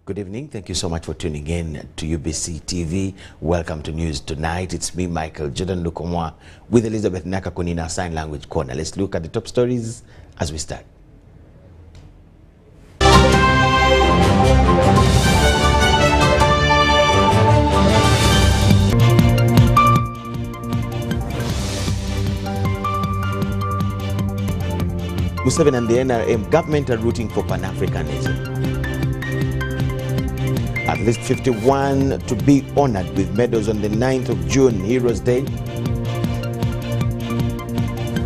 Good evening. Thank you so much for tuning in to UBC TV. Welcome to News Tonight. It's me, Micheal, Jordan Lukomwa, with Elizabeth Nakakuni in our sign language corner. Let's look at the top stories as we start. Museveni and the NRM government are rooting for Pan-Africanism. At least 51 to be honored with medals on the 9th of June, Heroes Day.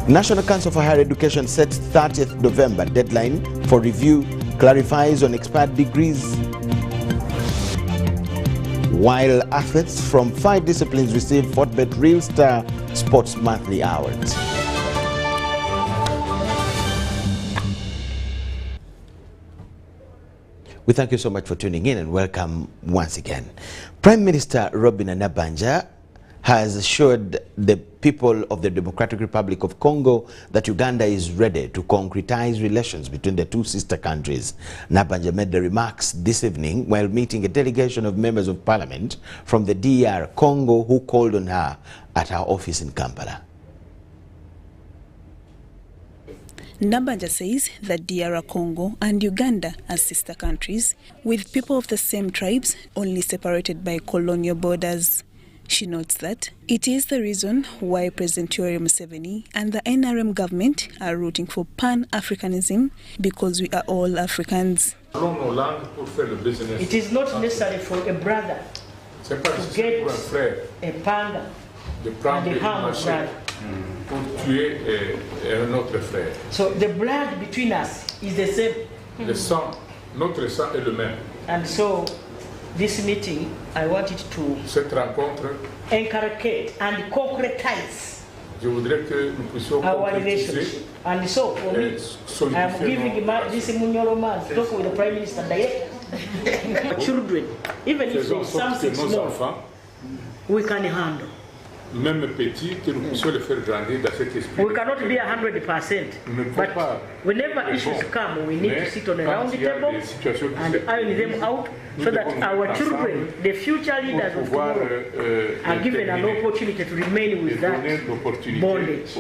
National Council for Higher Education sets 30th November deadline for review, clarifies on expired degrees. While athletes from 5 disciplines receive Fortbet Real Star Sports Monthly Awards. We thank you so much for tuning in and welcome once again. Prime Minister Robin Anabanja has assured the people of the Democratic Republic of Congo that Uganda is ready to concretize relations between the two sister countries. Nabanja made the remarks this evening while meeting a delegation of members of parliament from the DR Congo who called on her at her office in Kampala. Nabanja says that DR Congo and Uganda are sister countries, with people of the same tribes only separated by colonial borders. She notes that it is the reason why President Yoweri Museveni and the NRM government are rooting for Pan-Africanism, because we are all Africans. It is not necessary for a brother to get a panga and the harm of blood. Pour tuer un autre frère. So the blood between us is the same. Le sang, notre sang est le même. And so this meeting, I wanted to cette rencontre, inculcate and concretize je voudrais que nous puissions our relationship. And so for me, I am giving this Munyolo man to talk with the Prime Minister directly. Children, even if they something small, we can handle. Même petit, que nous puissions le faire grandir dans cet esprit. We cannot be 100%, but whenever issues come, we need to sit on a round table and iron them out so that our children, the future leaders of tomorrow, are given an opportunity to remain with that bondage.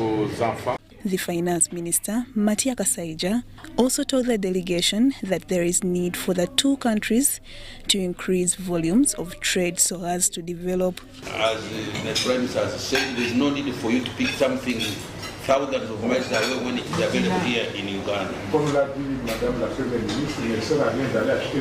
The Finance Minister, Matia Kasaija, also told the delegation that there is need for the two countries to increase volumes of trade so as to develop. As the Prime Minister has said, there is no need for you to pick something thousands of miles away when it is available here in Uganda. Comme l'a dit Madame la Première ministre, il ne sert à rien d'aller acheter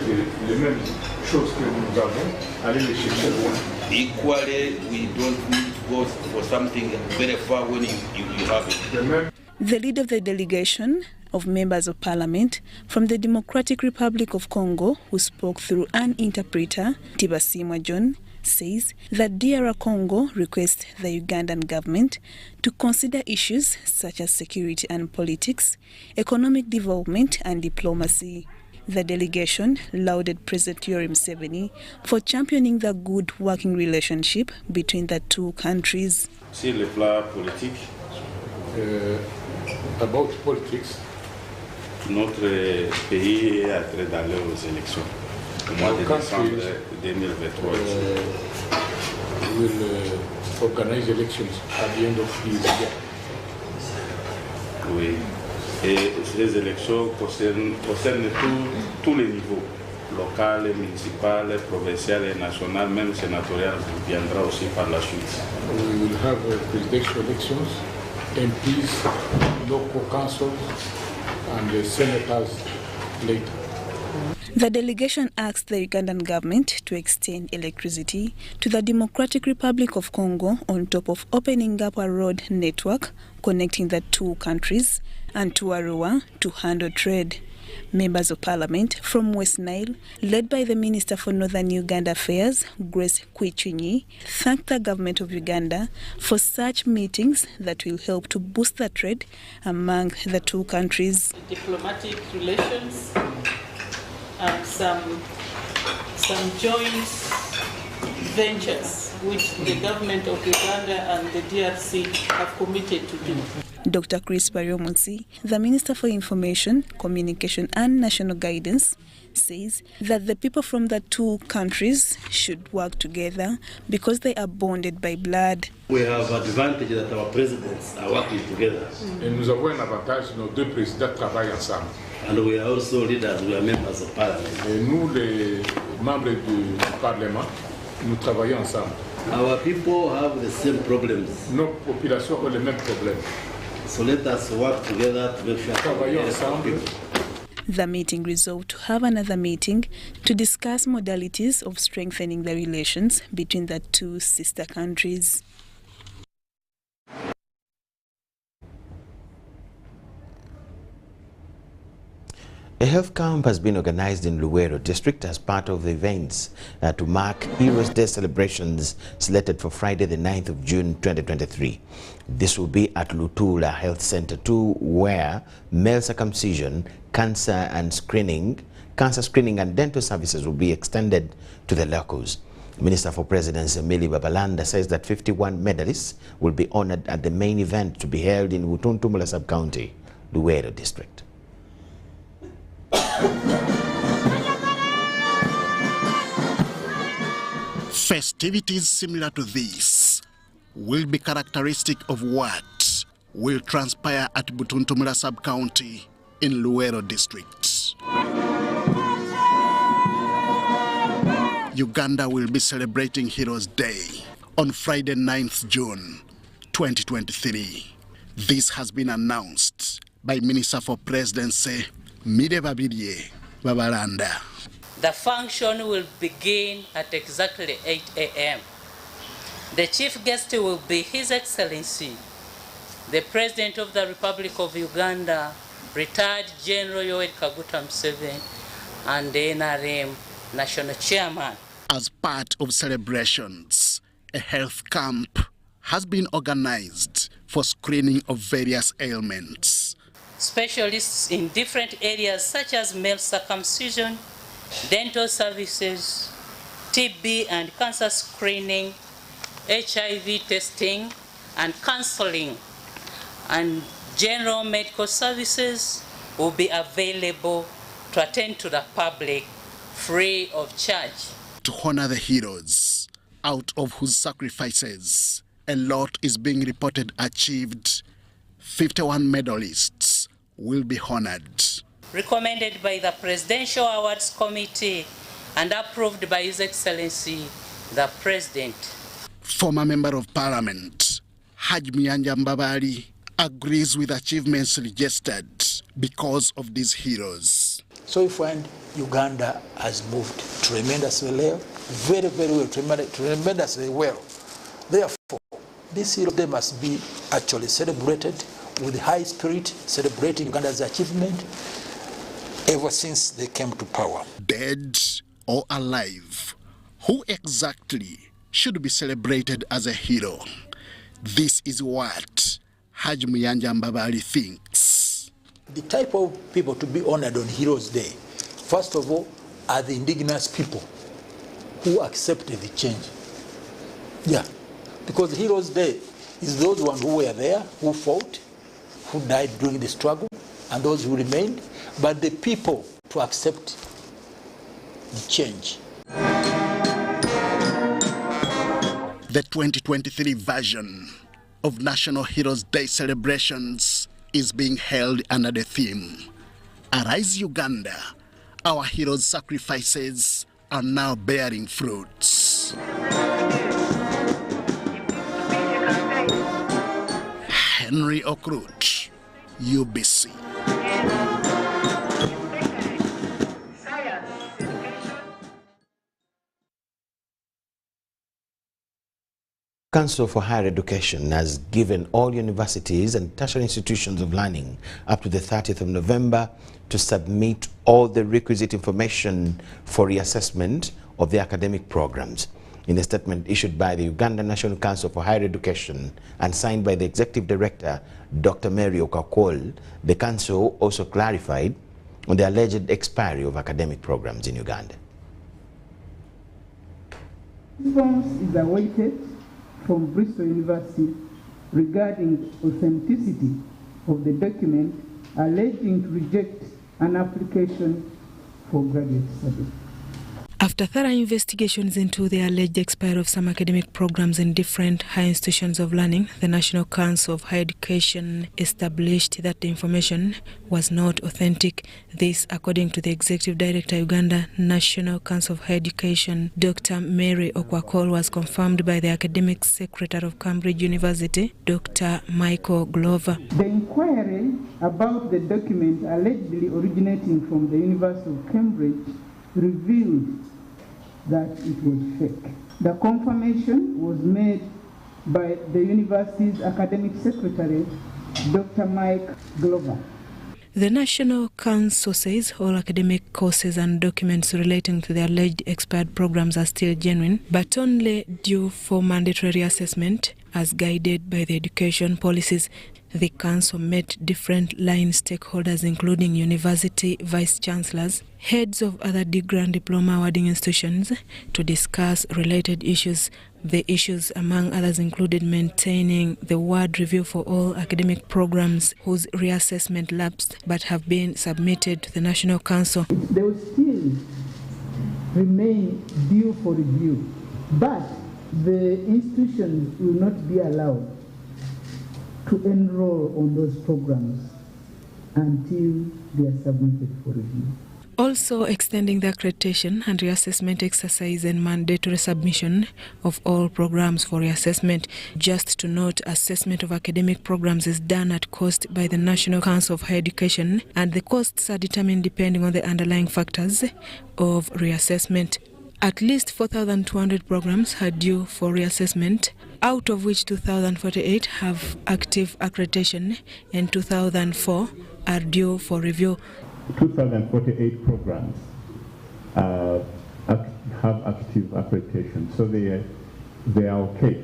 les mêmes choses que nous avons, aller les chercher loin. Equally, we don't need to go for something very far when you have it. The leader of the delegation of members of parliament from the Democratic Republic of Congo, who spoke through an interpreter, Tibasimwa John, says that DR Congo requests the Ugandan government to consider issues such as security and politics, economic development and diplomacy. The delegation lauded President Yoweri Museveni for championing the good working relationship between the two countries. Sur le plan politique, about politics, notre pays est entré d'aller aux élections au mois de décembre 2023. Will organize elections at the end of the year. Oui. Et ces élections concernent tous les niveaux, local, municipal, provincial et national, même sénatorial viendra aussi par la suite. We will have presidential elections, MPs, local councils, and the senators later. The delegation asked the Ugandan government to extend electricity to the Democratic Republic of Congo on top of opening up a road network connecting the two countries and to Arua to handle trade. Members of Parliament from West Nile, led by the Minister for Northern Uganda Affairs, Grace Kwichinyi, thanked the government of Uganda for such meetings that will help to boost the trade among the two countries. Diplomatic relations and some joint ventures which the government of Uganda and the DRC have committed to do. Dr. Chris Bariomunsi, the Minister for Information, Communication and National Guidance, says that the people from the two countries should work together because they are bonded by blood. We have advantage that our presidents are working together. Et nous avons un avantage, nos deux présidents travaillent ensemble. And we are also leaders, we are members of parliament. Et nous, les membres du Parlement, nous travaillons ensemble. Our people have the same problems. Nos populations ont les mêmes problèmes. So let us work together to make sure Travaillons ensemble. The meeting resolved to have another meeting to discuss modalities of strengthening the relations between the two sister countries. A health camp has been organized in Luwero district as part of the events to mark Heroes Day celebrations slated for Friday the 9th of June 2023. This will be at Lutula Health Center 2, where male circumcision, cancer screening and dental services will be extended to the locals. Minister for Presidency Emily Babalanda says that 51 medalists will be honored at the main event to be held in Butuntumula Sub-County, Luwero district. Festivities similar to this will be characteristic of what will transpire at Butuntumula Sub-County in Luwero district. Uganda will be celebrating Heroes Day on Friday 9th June 2023. This has been announced by Minister for Presidency Micheal Babalanda. The function will begin at exactly 8 a.m. The chief guest will be His Excellency, the President of the Republic of Uganda, retired General Yoweri Kaguta Museveni, and the NRM National Chairman. As part of celebrations, a health camp has been organized for screening of various ailments. Specialists in different areas such as male circumcision, dental services, TB and cancer screening, HIV testing and counseling, and general medical services will be available to attend to the public free of charge. To honor the heroes, out of whose sacrifices a lot is being reported achieved, 51 medalists will be honored. Recommended by the Presidential Awards Committee and approved by His Excellency, the President. Former Member of Parliament, Hajmi Mbabali, agrees with achievements registered because of these heroes. So we find Uganda has moved tremendously well, very, very well, tremendously well. Therefore, this Heroes Day must be actually celebrated with high spirit, celebrating Uganda's achievement ever since they came to power. Dead or alive, who exactly should be celebrated as a hero? This is what Hajmi Mbabali thinks. The type of people to be honored on Heroes Day, first of all, are the indigenous people who accepted the change. Yeah, because Heroes Day is those ones who were there, who fought, who died during the struggle, and those who remained, but the people to accept the change. The 2023 version of National Heroes Day celebrations is being held under the theme, Arise Uganda, our heroes' sacrifices are now bearing fruits. Henry Okrut, UBC. Council for Higher Education has given all universities and tertiary institutions of learning up to the 30th of November to submit all the requisite information for reassessment of their academic programs. In a statement issued by the Uganda National Council for Higher Education and signed by the Executive Director, Dr. Mary Okakwol, the Council also clarified on the alleged expiry of academic programs in Uganda. Response is awaited from Bristol University regarding authenticity of the document alleging to reject an application for graduate study. After thorough investigations into the alleged expiry of some academic programs in different high institutions of learning, the National Council of Higher Education established that the information was not authentic. This, according to the Executive Director, Uganda National Council of Higher Education, Dr. Mary Okwakol, was confirmed by the Academic Secretary of Cambridge University, Dr. Micheal Glover. The inquiry about the document allegedly originating from the University of Cambridge revealed that it was fake. The confirmation was made by the university's academic secretary, Dr. Mike Glover. The National Council says all academic courses and documents relating to the alleged expired programs are still genuine, but only due for mandatory reassessment as guided by the education policies. The Council met different line stakeholders, including university vice-chancellors, heads of other degree and diploma awarding institutions, to discuss related issues. The issues, among others, included maintaining the ward review for all academic programs whose reassessment lapsed but have been submitted to the National Council. They will still remain due for review, but the institutions will not be allowed to enroll on those programs until they are submitted for review. Also extending the accreditation and reassessment exercise and mandatory submission of all programs for reassessment. Just to note, assessment of academic programs is done at cost by the National Council of Higher Education, and the costs are determined depending on the underlying factors of reassessment. At least 4,200 programs are due for reassessment, out of which 2,048 have active accreditation and 2,004 are due for review. 2,048 programs have active accreditation, so they are okay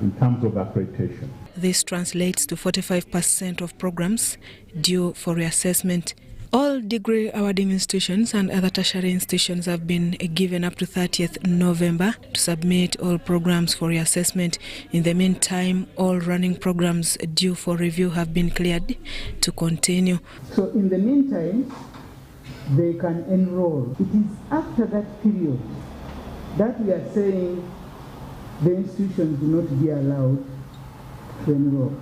in terms of accreditation. This translates to 45% of programs due for reassessment. All degree awarding institutions and other tertiary institutions have been given up to 30th November to submit all programs for reassessment. In the meantime, all running programs due for review have been cleared to continue. So in the meantime, they can enroll. It is after that period that we are saying the institutions do not be allowed to enroll.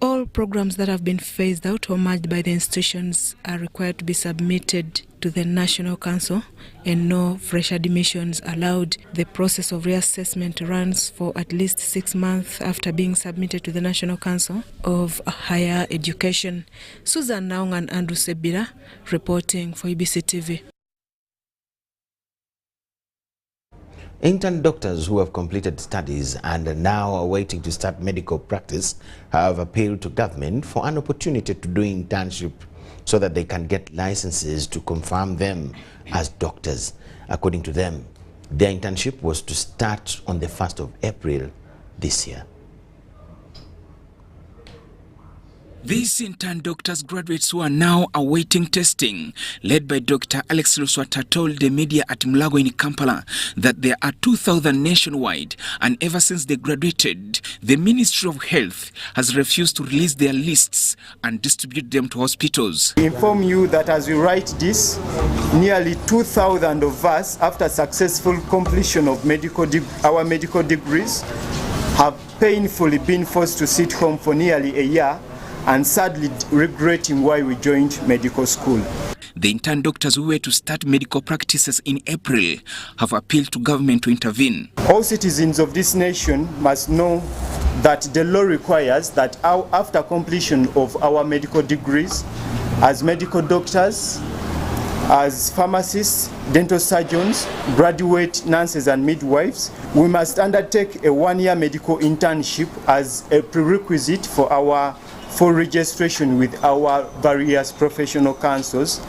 All programs that have been phased out or merged by the institutions are required to be submitted to the National Council, and no fresh admissions allowed. The process of reassessment runs for at least 6 months after being submitted to the National Council of Higher Education. Susan Naung and Andrew Sebira reporting for EBC TV. Intern doctors who have completed studies and are now waiting to start medical practice have appealed to government for an opportunity to do internship so that they can get licenses to confirm them as doctors. According to them, their internship was to start on the 1st of April this year. These intern doctors graduates who are now awaiting testing, led by Dr. Alex Luswata, told the media at Mulago in Kampala that there are 2,000 nationwide, and ever since they graduated, the Ministry of Health has refused to release their lists and distribute them to hospitals. We inform you that as we write this, nearly 2,000 of us, after successful completion of our medical degrees, have painfully been forced to sit home for nearly a year, and sadly regretting why we joined medical school. The intern doctors who were to start medical practices in April have appealed to government to intervene. All citizens of this nation must know that the law requires that after completion of our medical degrees, as medical doctors, as pharmacists, dental surgeons, graduate nurses and midwives, we must undertake a one-year medical internship as a prerequisite for our full registration with our various professional councils,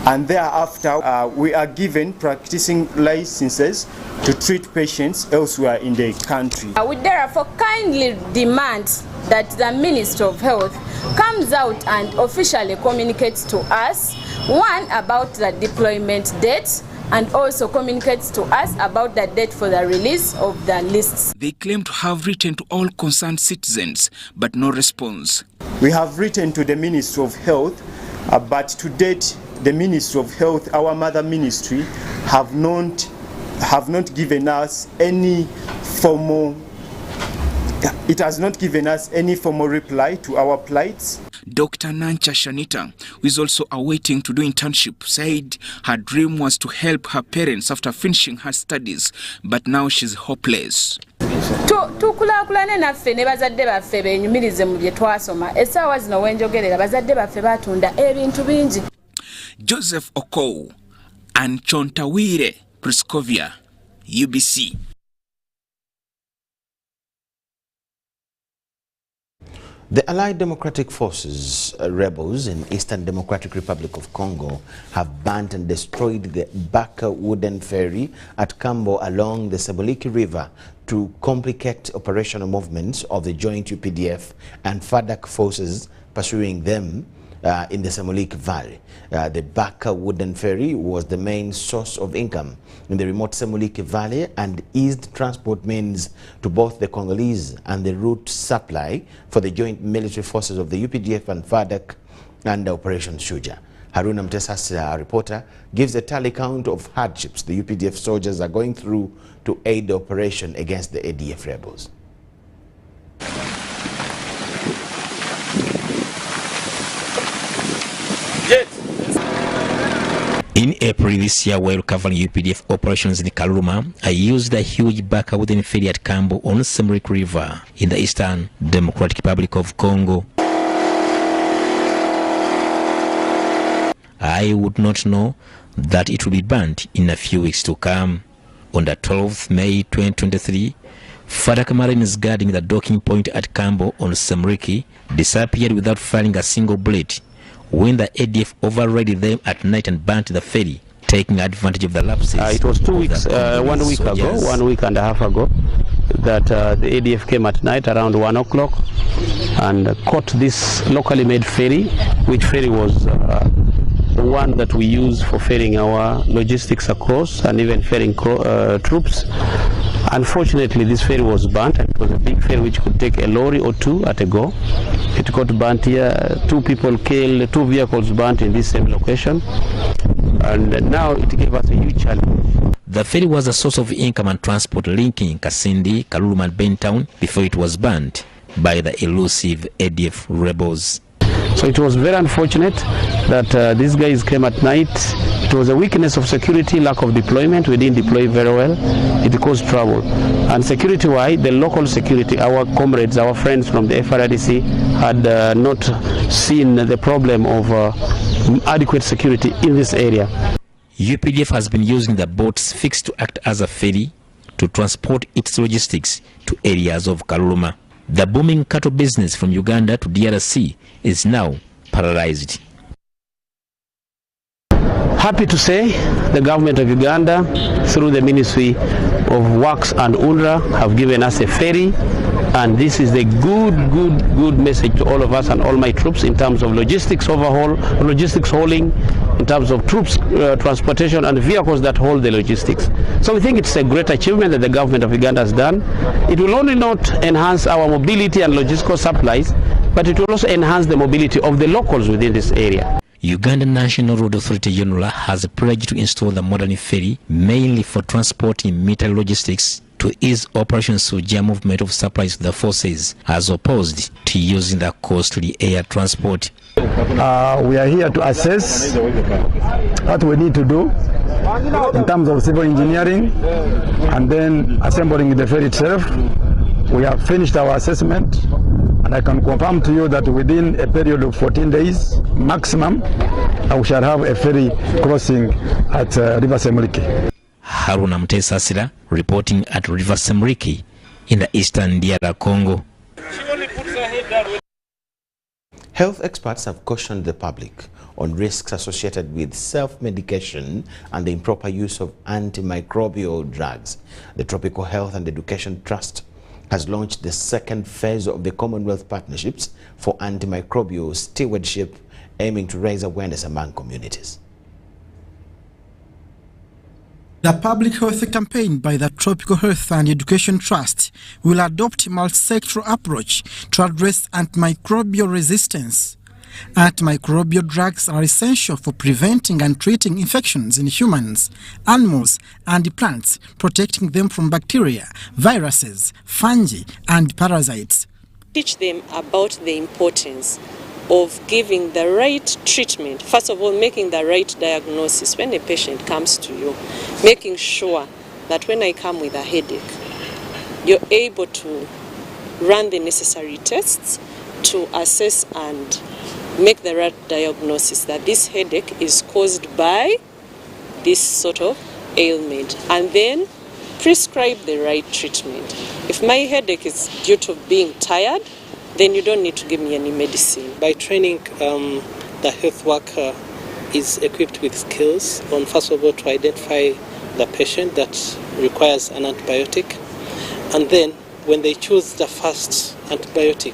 and thereafter we are given practicing licenses to treat patients elsewhere in the country. We therefore kindly demand that the Ministry of Health comes out and officially communicates to us, one, about the deployment dates, and also communicates to us about the date for the release of the lists. They claim to have written to all concerned citizens, but no response. We have written to the Ministry of Health, but to date, the Ministry of Health, our mother ministry, have not given us any formal. It has not given us any formal reply to our plights. Dr. Nancha Shanita, who is also awaiting to do internship, said her dream was to help her parents after finishing her studies, but now she's hopeless. Tukulakulane naffe ne bazadde baffe benyumirize mu bye twasoma essaawa zino wenjogerera bazadde baffe batunda ebintu bingi. Joseph Okow and Chontawire Priscovia, UBC. The Allied Democratic Forces rebels in Eastern Democratic Republic of Congo have burnt and destroyed the Baka wooden ferry at Kambo along the Seboliki River to complicate operational movements of the joint UPDF and FADC forces pursuing them in the Seboliki Valley. The Baka wooden ferry was the main source of income in the remote Seboliki Valley and eased transport means to both the Congolese and the route supply for the joint military forces of the UPDF and FADC under Operation Shuja. Haruna Mtesas, our reporter, gives a tally count of hardships the UPDF soldiers are going through to aid the operation against the ADF rebels. In April this year, while covering UPDF operations in Kaluma, I used a huge Baka wooden ferry at Kambo on Seboliki River in the Eastern Democratic Republic of Congo. I would not know that it will be banned in a few weeks to come. On the 12th May 2023, FADC Marines guarding the docking point at Kambo on Seboliki disappeared without firing a single bullet when the ADF overraided them at night and burnt the ferry, taking advantage of the lapses. It was 2 weeks, 1 week ago, 1 week and a half ago, that the ADF came at night around 1 o'clock and caught this locally made ferry, which ferry was the one that we use for ferrying our logistics across and even ferrying troops. Unfortunately, this ferry was burnt, and it was a big ferry which could take a lorry or two at a go. It got burnt here, 2 people killed, 2 vehicles burnt in this same location, and now it gave us a huge challenge. The ferry was a source of income and transport linking Kasindi, Kaluma and Bentown before it was burnt by the elusive ADF rebels. So it was very unfortunate that these guys came at night. It was a weakness of security, lack of deployment. We didn't deploy very well. It caused trouble. And security-wise, the local security, our comrades, our friends from the FRDC had not seen the problem of adequate security in this area. UPDF has been using the boats fixed to act as a ferry to transport its logistics to areas of Kaluma. The booming cattle business from Uganda to DRC is now paralyzed. Happy to say the government of Uganda, through the Ministry of Works and UNRWA, have given us a ferry, and this is a good message to all of us and all my troops in terms of logistics overhaul, logistics hauling, in terms of troops transportation and vehicles that hold the logistics. So we think it's a great achievement that the government of Uganda has done. It will only not enhance our mobility and logistical supplies, but it will also enhance the mobility of the locals within this area. Uganda National Road Authority UNRWA has pledged to install the modern ferry mainly for transporting military logistics to ease Operation Shuja movement of supplies to the forces, as opposed to using the costly air transport. We are here to assess what we need to do in terms of civil engineering and then assembling the ferry itself. We have finished our assessment, and I can confirm to you that within a period of 14 days maximum, we shall have a ferry crossing at River Seboliki. Haruna Mtesasira reporting at River Seboliki in the eastern DR Congo. Health experts have cautioned the public on risks associated with self-medication and the improper use of antimicrobial drugs. The Tropical Health and Education Trust has launched the second phase of the Commonwealth Partnerships for Antimicrobial Stewardship, aiming to raise awareness among communities. The public health campaign by the Tropical Health and Education Trust will adopt a multi-sectoral approach to address antimicrobial resistance. Antimicrobial drugs are essential for preventing and treating infections in humans, animals, and plants, protecting them from bacteria, viruses, fungi, and parasites. Teach them about the importance of giving the right treatment. First of all, making the right diagnosis when a patient comes to you, making sure that when I come with a headache, you're able to run the necessary tests to assess and make the right diagnosis that this headache is caused by this sort of ailment, and then prescribe the right treatment. If my headache is due to being tired, then you don't need to give me any medicine. By training, the health worker is equipped with skills on, first of all, to identify the patient that requires an antibiotic, and then when they choose the first antibiotic,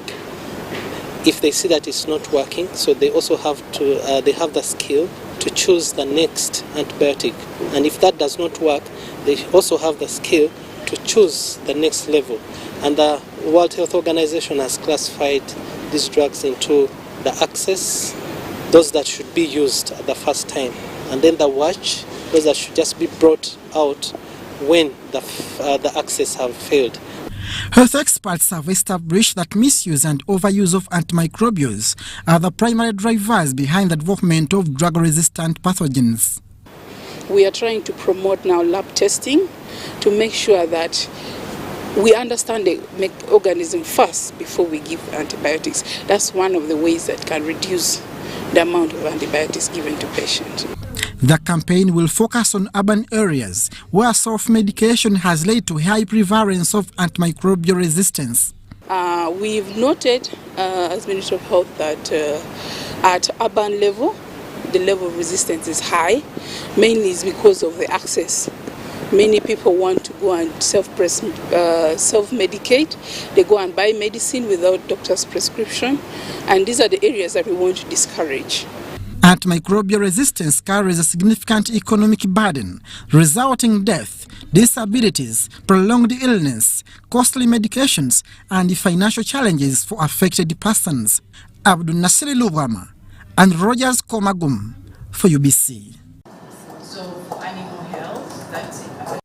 if they see that it's not working, so they also have to, they have the skill to choose the next antibiotic. And if that does not work, they also have the skill to choose the next level. And the World Health Organization has classified these drugs into the access, those that should be used at the first time, and then the watch, those that should just be brought out when the access have failed. Health experts have established that misuse and overuse of antimicrobials are the primary drivers behind the development of drug-resistant pathogens. We are trying to promote now lab testing to make sure that we understand the organism first before we give antibiotics. That's one of the ways that can reduce the amount of antibiotics given to patients. The campaign will focus on urban areas where self-medication has led to high prevalence of antimicrobial resistance. We've noted as Ministry of Health that at urban level, the level of resistance is high, mainly is because of the access. Many people want to go and self-medicate. They go and buy medicine without doctor's prescription, and these are the areas that we want to discourage. Antimicrobial resistance carries a significant economic burden, resulting in death, disabilities, prolonged illness, costly medications, and financial challenges for affected persons. Abdul Nasiri Lukomwa and Rogers Komagum for UBC. So for animal health, that's it.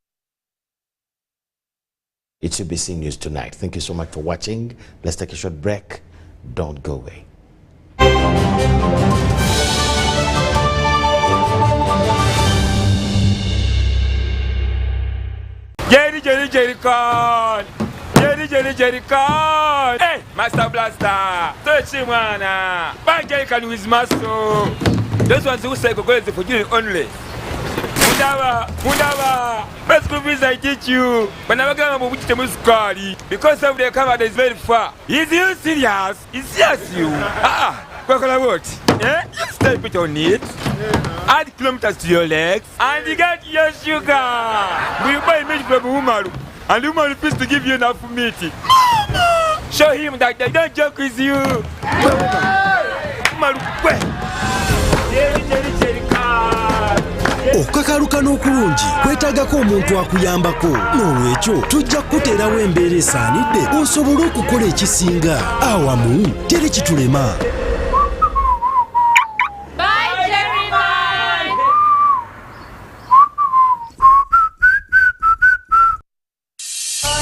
It's UBC News Tonight. Thank you so much for watching. Let's take a short break. Don't go away. Jerry con. Jerry con. Hey, Master Blaster. Touch him, man. Bang Jerry con with muscle. Those ones who say go for you only. Mundava. Best movies I teach you. But never come with the muscali. Because of the cover that is very far. Is you serious? It's yes you. What? Yeah? You step it on it. Add kilometers to your legs. And you get your sugar. We buy meat from Umaru. And Umaru refuses to give you enough meat. Mama! Show him that they don't joke with you. Okukakaluka n'okulungi kwetaagako omuntu akuyambako, n'olwekyo tujja kukuteerawo embeera esaanidde osobole okukola ekisinga awamu teri kitulema.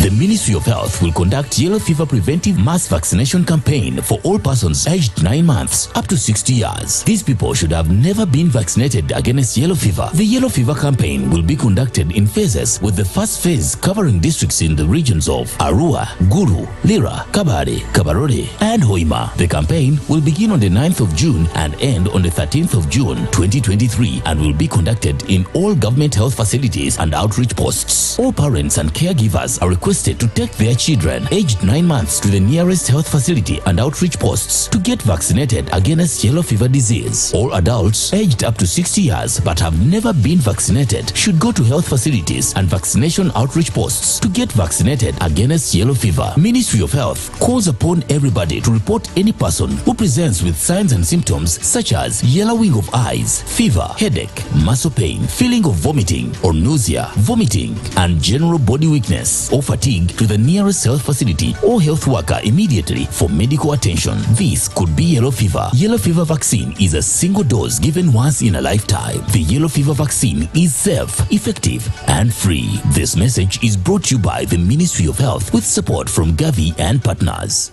The Ministry of Health will conduct yellow fever preventive mass vaccination campaign for all persons aged 9 months up to 60 years. These people should have never been vaccinated against yellow fever. The yellow fever campaign will be conducted in phases, with the first phase covering districts in the regions of Arua, Gulu, Lira, Kabare, Kabarore, and Hoima. The campaign will begin on the 9th of June and end on the 13th of June 2023 and will be conducted in all government health facilities and outreach posts. All parents and caregivers are requested requested to take their children aged 9 months to the nearest health facility and outreach posts to get vaccinated against yellow fever disease. All adults aged up to 60 years but have never been vaccinated should go to health facilities and vaccination outreach posts to get vaccinated against yellow fever. Ministry of Health calls upon everybody to report any person who presents with signs and symptoms such as yellowing of eyes, fever, headache, muscle pain, feeling of vomiting or nausea, vomiting, and general body weakness or fatigue to the nearest health facility or health worker immediately for medical attention. This could be yellow fever. Yellow fever vaccine is a single dose given once in a lifetime. The yellow fever vaccine is safe, effective, and free. This message is brought to you by the Ministry of Health with support from Gavi and partners.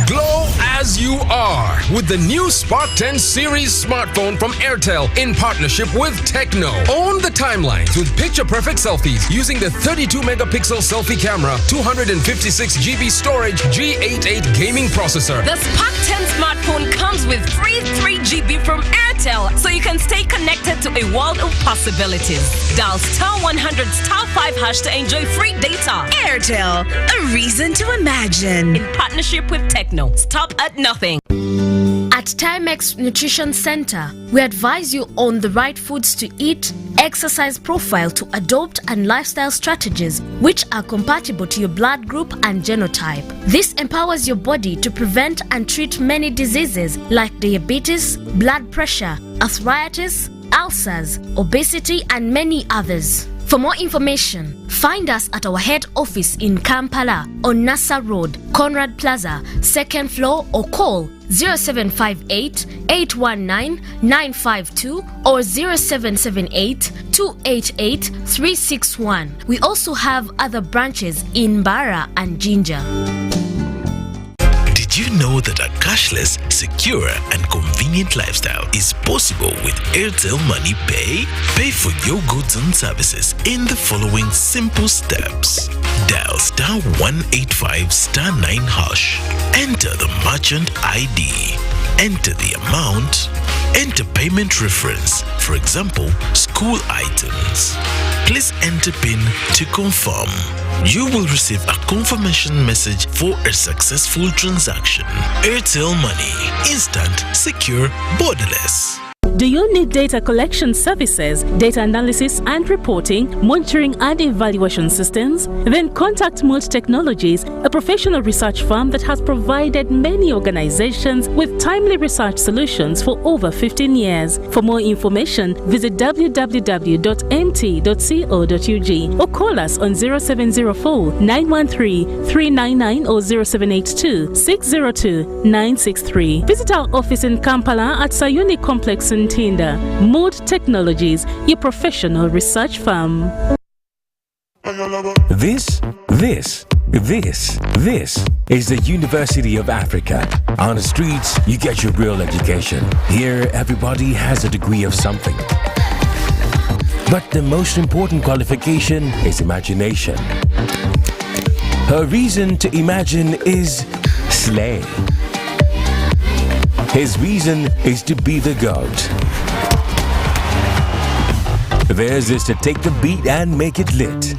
Glow as you are with the new Spark 10 series smartphone from Airtel in partnership with Tecno. Own the timelines with picture-perfect selfies using the 32-megapixel selfie camera, 256GB storage, G88 gaming processor. The Spark 10 smartphone comes with free 3GB from Airtel, so you can stay connected to a world of possibilities. Dial *100*5# to enjoy free data. Airtel, a reason to imagine. In partnership with Tecno. Stop at nothing. At Timex Nutrition Center, we advise you on the right foods to eat, exercise profile to adopt, and lifestyle strategies which are compatible to your blood group and genotype. This empowers your body to prevent and treat many diseases like diabetes, blood pressure, arthritis, ulcers, obesity, and many others. For more information, find us at our head office in Kampala on Nassa Road, Conrad Plaza, 2nd floor, or call 0758 819 952 or 0778 288 361. We also have other branches in Bara and Jinja. Did you know that a cashless, secure, and convenient lifestyle is possible with Airtel Money Pay? Pay for your goods and services in the following simple steps. Dial *185*9#. Enter the merchant ID. Enter the amount. Enter payment reference, for example, school items. Please enter PIN to confirm. You will receive a confirmation message for a successful transaction. Airtel Money. Instant, secure, borderless. Do you need data collection services, data analysis and reporting, monitoring and evaluation systems? Then contact Mold Technologies, a professional research firm that has provided many organizations with timely research solutions for over 15 years. For more information, visit www.mt.co.ug or call us on 0704 913 399 or 0782 602 963. Visit our office in Kampala at Sayuni Complex in Tinda. Mood Technologies, your professional research firm. This is the University of Africa. On the streets, you get your real education. Here, everybody has a degree of something. But the most important qualification is imagination. Her reason to imagine is slay. His reason is to be the GOAT. Theirs is to take the beat and make it lit.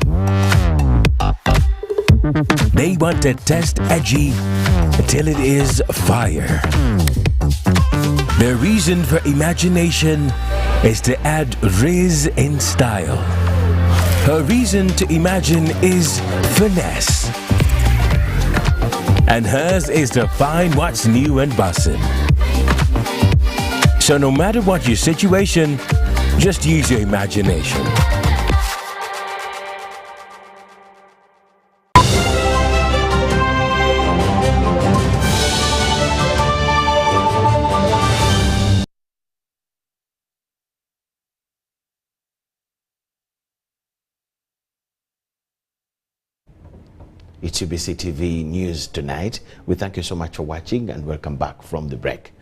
They want to test edgy until it is fire. Their reason for imagination is to add riz in style. Her reason to imagine is finesse. And hers is to find what's new and bussin'. So no matter what your situation, just use your imagination. It's UBC TV News Tonight. We thank you so much for watching and welcome back from the break.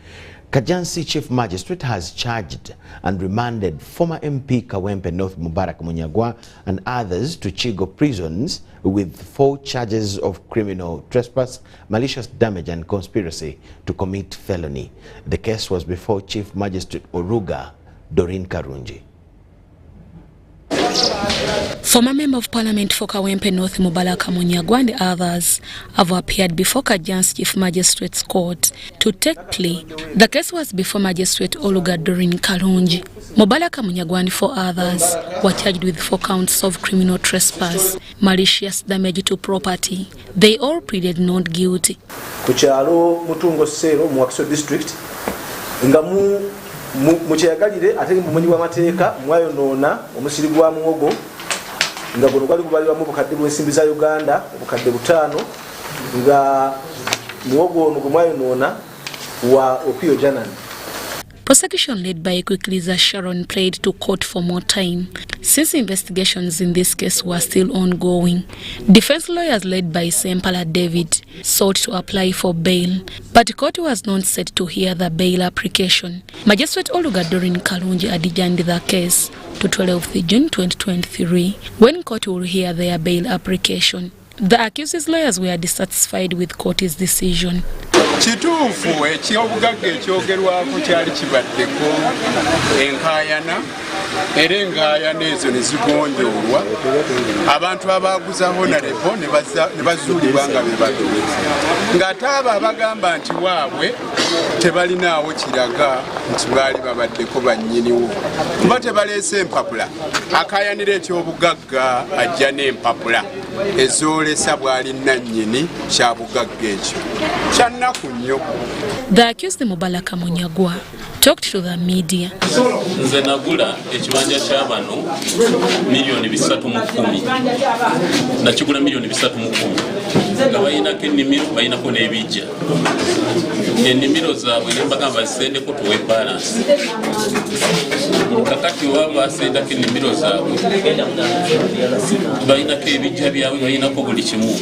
Kajansi Chief Magistrate has charged and remanded former MP Kawempe North Mubarak Munyagwa and others to Chigo prisons with 4 charges of criminal trespass, malicious damage and conspiracy to commit felony. The case was before Chief Magistrate Oruga Doreen Karunji. Former Member of Parliament for Kawempe North Mubalaka Munyagwa and others have appeared before Kajan's Chief Magistrate's Court to take plea. The case was before Magistrate Oluga during Kalungi. Mubalaka Munyagwa and 4 others were charged with 4 counts of criminal trespass, malicious damage to property. They all pleaded not guilty. Kuchalo Mutungo Sero Muakiso District nga mucheyagalire ate mumunyi wa mateeka mwayo nona omusiri gwa muwogo nga gono gwali kubalirwa mu bukadde bw'ensimbi za Uganda obukadde 5 nga muwogo ono gumwayo nona wa Opio Janan. Prosecution led by Equiklisa Sharon played to court for more time, since investigations in this case were still ongoing. Defense lawyers led by Sempala David sought to apply for bail, but court was not set to hear the bail application. Magistrate Oluga Dorin Kalungi adjourned the case to 12th June 2023, when court will hear their bail application. The accused's lawyers were dissatisfied with court's decision. Kituufu ekyobugagga ekyogerwako kyali kibaddeko enkayana era enkayana ezo ne zigonjoolwa abantu abaguza honorable ne bazuulibwa nga be baduuze ng'ate abo abagamba nti waabwe tebalinaawo kiraga nti baali babaddeko bannyiniwo kuba tebaleese empapula akayanira ekyobugagga ajja n'empapula ezoolesa bw'ali nannyini kya bugagga ekyo kyannaku nnyo. The accused Mubalaka Munyagwa talked to the media. Nze nagula ekibanja ky'abano $310,000 nakigula $310,000 nga bayinako ennimiro bayinako n'ebijja ennimiro zaabwe ne mbagamba zisendeko tuwe balance kakati oba basendako ennimiro zaabwe bayinako ebijja byabwe bayinako buli kimu.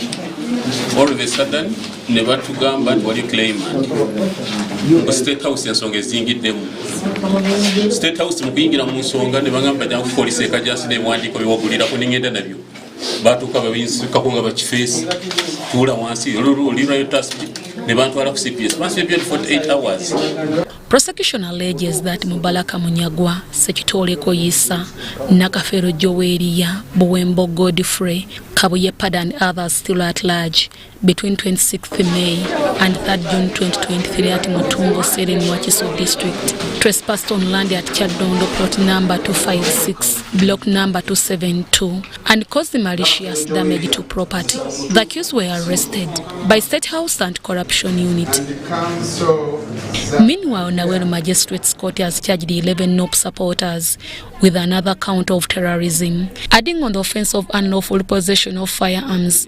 All of a sudden ne batugamba nti wali claimant mu State House ensonga ezingiddemu. State House mu kuyingira mu nsonga ne bagamba jangu police ekajasi n'ebiwandiiko by'ogulirako n'engenda nabyo batuuka babinsukako nga bakifeesi tuula wansi Lira ne bantwala ku CPS bansi ebyo 48 hours. Prosecution alleges that Mubalaka Munyagwa, Sekitole Koyisa, Nakafero Joweria, Buwembo Godfrey, Kabuye Pada and others still at large between 26th May and 3rd June 2023 at Mutungo Sere in Wakiso District trespassed on land at Chadondo plot number 256, block number 272 and caused malicious damage to property. The accused were arrested by State House and Corruption Unit. Meanwhile, Nawero Magistrates Court has charged 11 NOP supporters with another count of terrorism, adding on the offense of unlawful possession of firearms.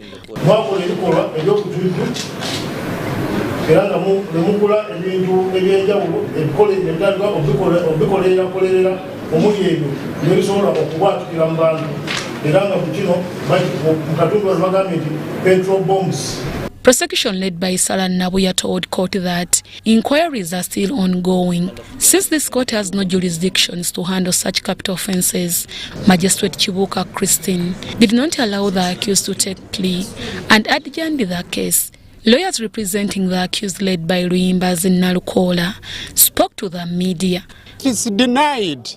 Prosecution led by Salah Nabuya told court that inquiries are still ongoing. Since this court has no jurisdictions to handle such capital offences, Magistrate Chibuka Christine did not allow the accused to take plea and adjourned the case. Lawyers representing the accused led by Luimba Nalukola spoke to the media. It's denied.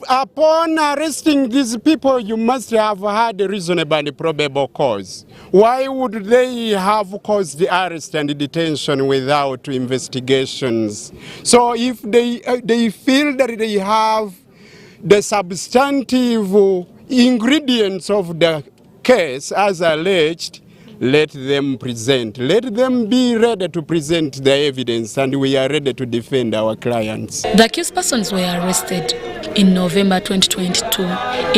Upon arresting these people, you must have had a reasonable and probable cause. Why would they have caused the arrest and detention without investigations? So if they feel that they have the substantive ingredients of the case as alleged, let them present. Let them be ready to present the evidence, and we are ready to defend our clients. The accused persons were arrested in November 2022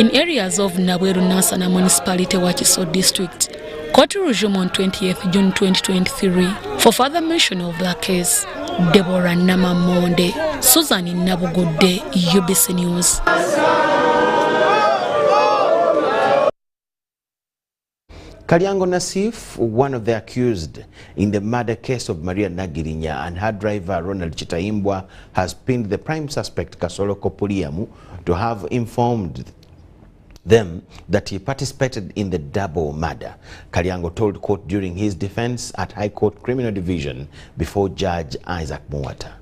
in areas of Naweru Nasana Municipality, Wakiso District. Court resumed on 20th June 2023. For further mention of the case, Deborah Namamonde, Susan Nabugode, UBC News. Kalyango Nassif, one of the accused in the murder case of Maria Nagirinya and her driver Ronald Chitaimbwa, has pinned the prime suspect Kasolo Kopuliamu to have informed them that he participated in the double murder. Kalyango told court during his defense at High Court Criminal Division before Judge Isaac Muwata.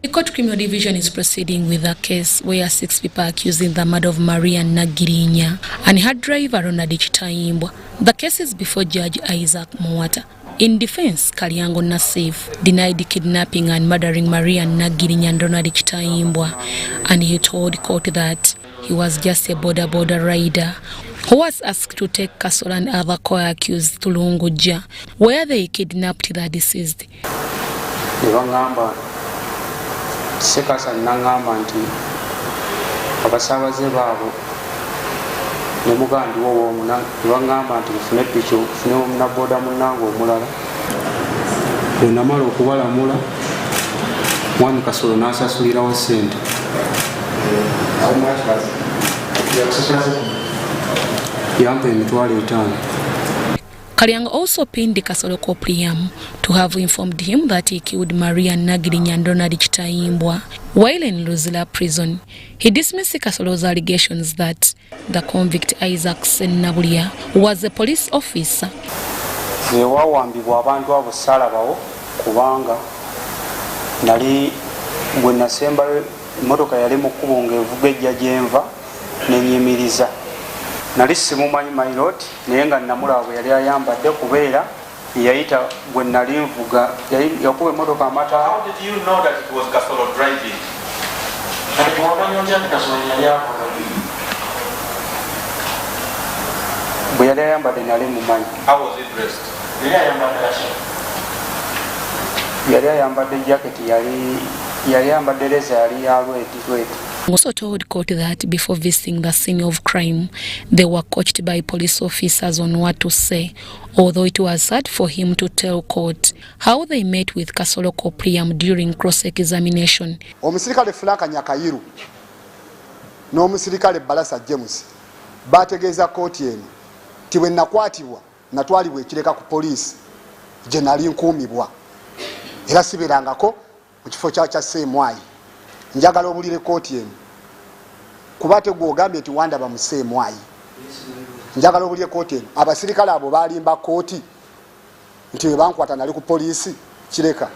The Court Criminal Division is proceeding with a case where 6 people are accused in the murder of Maria Nagirinya and her driver Ronald Chitaimbwa. The case is before Judge Isaac Mwata. In defense, Kalyango Nassif denied kidnapping and murdering Maria Nagirinya and Ronald Chitaimbwa, and he told court that he was just a border rider who was asked to take Kasol and other co-accused to Lunguja, where they kidnapped the deceased. Sekasa nangamba nti abasabaze baabo ne mugandi wo omuna bangamba nti fune picho fune omuna boda munango omulala enamala okubalamula mwami Kasolo n'asasulirawo ssente yampa emitwalo 5. Kalyango also pinned Kasolo Kopriam to have informed him that he killed Maria Nagirinya and Ronald Chitaimbwa while in Luzila prison. He dismissed Kasolo's allegations that the convict Isaac Sennabulia was a police officer. Wawambibwa abantu abo salabawo kubanga nali bwe nasemba emmotoka yali mu kkubo ng'evuga ejja gyenva nenyimiriza. Nali simumanyi my lord naye nga namulaba yali ayambadde kubeera yayita bwe nali nvuga yakuba emmotoka amata. How did you know that it was Kasolo driving? Bwe yali ayambadde nali mumanyi. How was he dressed? Yali ayambadde jacket yali ayambadde leza yali yalweti. Also told court that before visiting the scene of crime, they were coached by police officers on what to say, although it was hard for him to tell court how they met with Kasolo Kopriam during cross-examination. Omusirikale Frank Nyakayiru n'omusirikale Balasa James bategeeza kooti eno ti bwe nakwatibwa natwalibwa ekireka ku poliisi gye nali nkuumibwa era siberangako mu kifo kya Seemwayi. Njagala obulire kooti eno kuba tegwogambye nti wandaba mu Seemwayi. Njagala obulire kooti eno abasirikale abo balimba kooti nti bwe bankwata nali ku poliisi kireka.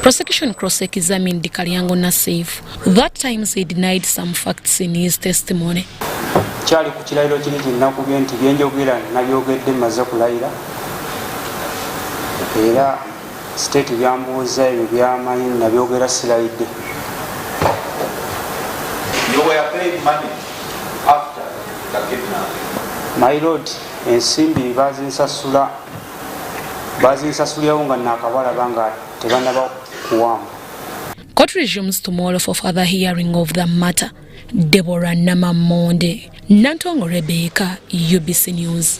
Prosecution cross-examined Kalyango Nassif. That times he denied some facts in his testimony. Kyali ku kirayiro kiri kyennakubye nti byenjogera nabyogedde mmaze kulayira era state byambuuza ebyo byamanyi nabyogera silayidde. You were paid money after the kidnapping. My lord, ensimbi bazinsasulirawo nga nakabalaba nga tebanaba kuwamba. Court resumes tomorrow for further hearing of the matter. Deborah Namamonde, Nantongo Rebecca, UBC News.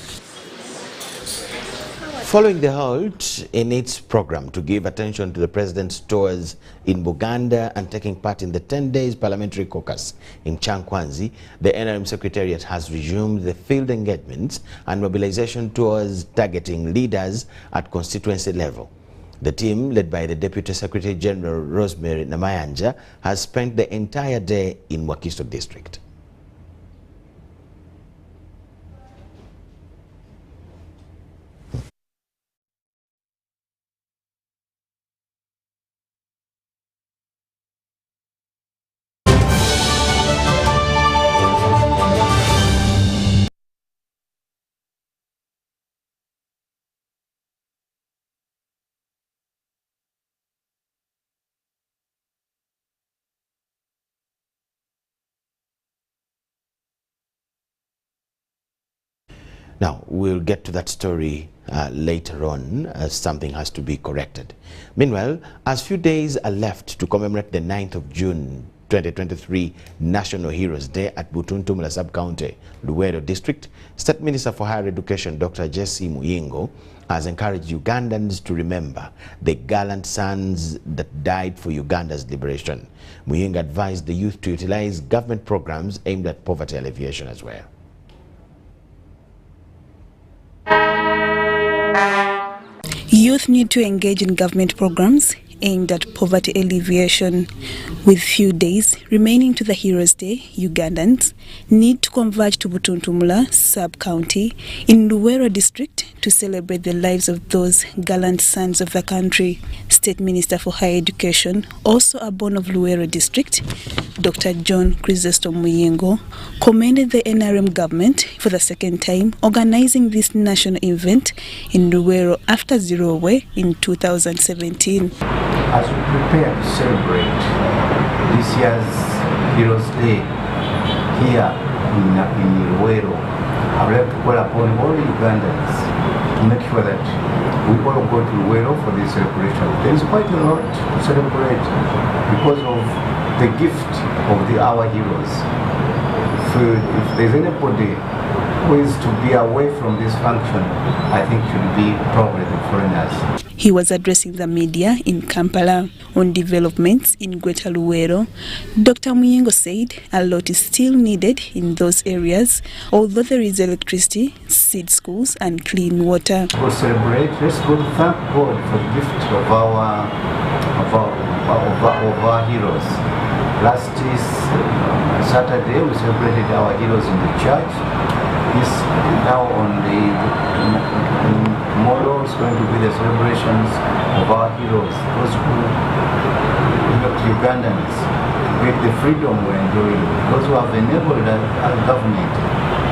Following the halt in its program to give attention to the president's tours in Buganda and taking part in the 10 days parliamentary caucus in Chankwanzi, the NRM Secretariat has resumed the field engagements and mobilization tours targeting leaders at constituency level. The team, led by the Deputy Secretary General Rosemary Namayanja, has spent the entire day in Wakiso district. Now, we'll get to that story later on, as something has to be corrected. Meanwhile, as few days are left to commemorate the 9th of June 2023 National Heroes Day at Butuntumula Sub-County, Luwero District, State Minister for Higher Education Dr. Jesse Muyingo has encouraged Ugandans to remember the gallant sons that died for Uganda's liberation. Muyingo advised the youth to utilize government programs aimed at poverty alleviation as well. Youth need to engage in government programs aimed at poverty alleviation. With few days remaining to the Heroes' Day, Ugandans need to converge to Butuntumula sub-county in Luwero district to celebrate the lives of those gallant sons of the country. State Minister for Higher Education, also a born of Luwero district, Dr. John Chrysostom Muyengo, commended the NRM government for the second time organizing this national event in Luwero after Zero Way in 2017. As we prepare to celebrate this year's Heroes Day here in Luwero, I would like to call upon all the Ugandans to make sure that we all go to Luwero for this celebration. There is quite a lot to celebrate because of the gift of our heroes. So if there's anybody who is to be away from this function, I think should be probably the foreigners. He was addressing the media in Kampala on developments in Greater Luwero. Dr. Muyengo said a lot is still needed in those areas, although there is electricity, seed schools and clean water. We'll celebrate. Let's go to thank God for the gift of our heroes. Last Saturday we celebrated our heroes in the church. This now on tomorrow is going to be the celebrations of our heroes, those who helped Ugandans to get the freedom we're enjoying, those who have enabled our government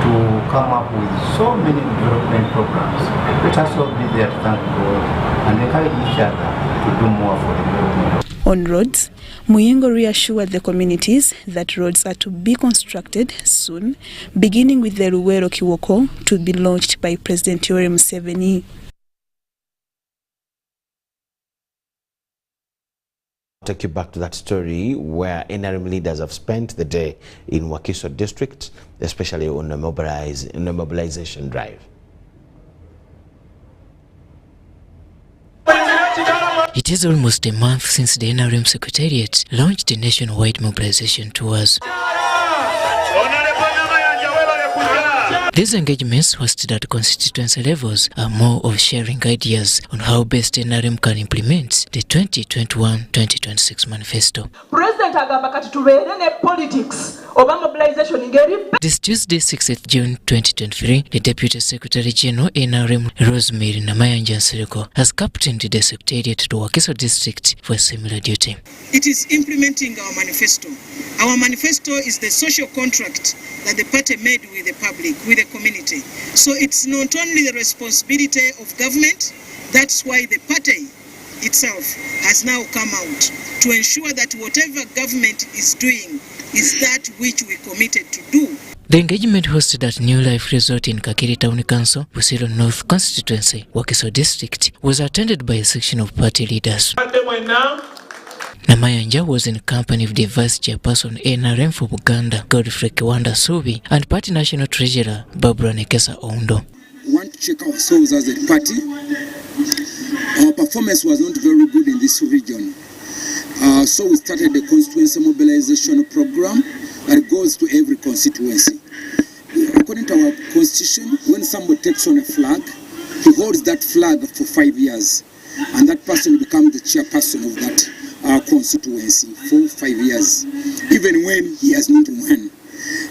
to come up with so many development programs. Let us all be there to thank God and encourage each other to do more for the development. On roads, Muyengo reassured the communities that roads are to be constructed soon, beginning with the Luwero Kiwoko to be launched by President Yoweri Museveni. Take you back to that story where NRM leaders have spent the day in Wakiso district, especially on a mobilization drive. It is almost a month since the NRM Secretariat launched the nationwide mobilization tours. These engagements hosted at constituency levels are more of sharing ideas on how best NRM can implement the 2021-2026 manifesto. This Tuesday, 6th June 2023, the Deputy Secretary General NRM Rosemary Namayanja Nsiriko has captained the Secretariat to Wakiso District for a similar duty. It is implementing our manifesto. Our manifesto is the social contract that the party made with the public, with the community. So it's not only the responsibility of government, that's why the party itself has now come out to ensure that whatever government is doing is that which we committed to do. The engagement hosted at New Life Resort in Kakiri Town Council, Busiro North Constituency, Wakiso District, was attended by a section of party leaders. Namayanja was in company of the Vice Chairperson NRM for Uganda, Godfrey Kiwanda Subi, and Party National Treasurer, Barbara Nekesa Ondo. We want to check ourselves as a party. Our performance was not very good in this region. So we started the constituency mobilization program that goes to every constituency. According to our constitution, when somebody takes on a flag, he holds that flag for 5 years, and that person becomes the chairperson of that constituency for 5 years, even when he has not won.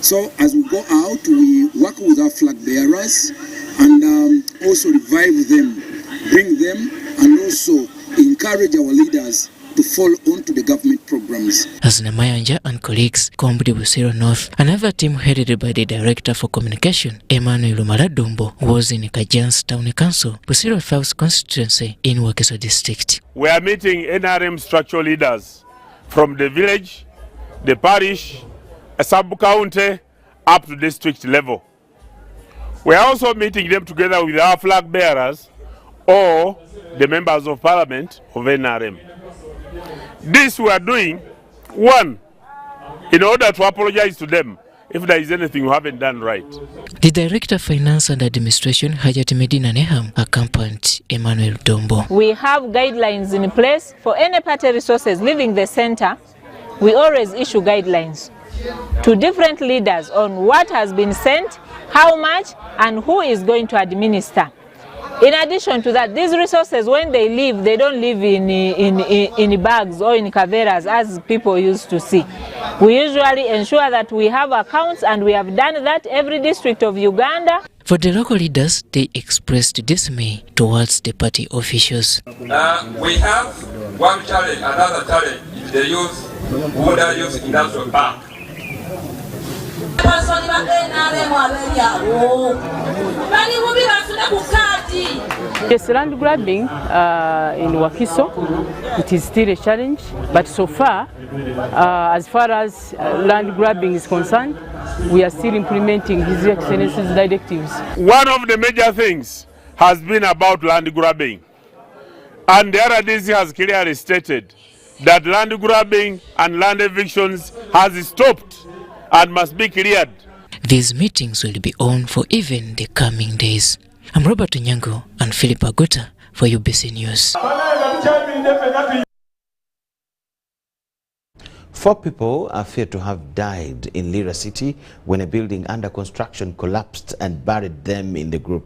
So as we go out, we work with our flag bearers and also revive them, bring them, and also encourage our leaders to fall onto the government programs. As Namayanja and colleagues combed Busiro North, another team headed by the Director for Communication, Emmanuel Maladumbo, was in Kajan's Town Council, Busiro South Constituency in Wakiso District. We are meeting NRM structural leaders from the village, the parish, a sub-county, up to district level. We are also meeting them together with our flag bearers or the members of parliament of NRM. This we are doing, one, in order to apologize to them if there is anything we haven't done right. The Director of Finance and Administration, Hajat Medina Neham, accompanied Emmanuel Dombo. We have guidelines in place for any party resources leaving the center. We always issue guidelines to different leaders on what has been sent, how much, and who is going to administer. In addition to that, these resources, when they leave, they don't live in bags or in caveras as people used to see. We usually ensure that we have accounts, and we have done that every district of Uganda. For the local leaders, they expressed dismay towards the party officials. We have one challenge, another challenge, is the youth who are using industrial park. Yes, land grabbing in Wakiso, it is still a challenge, but so far as land grabbing is concerned, we are still implementing His Excellency's directives. One of the major things has been about land grabbing, and the RDC has clearly stated that land grabbing and land evictions has stopped and must be cleared. These meetings will be on for even the coming days. I'm Robert Onyango and Philip Aguta for UBC News. 4 people are feared to have died in Lira city when a building under construction collapsed and buried them in a group.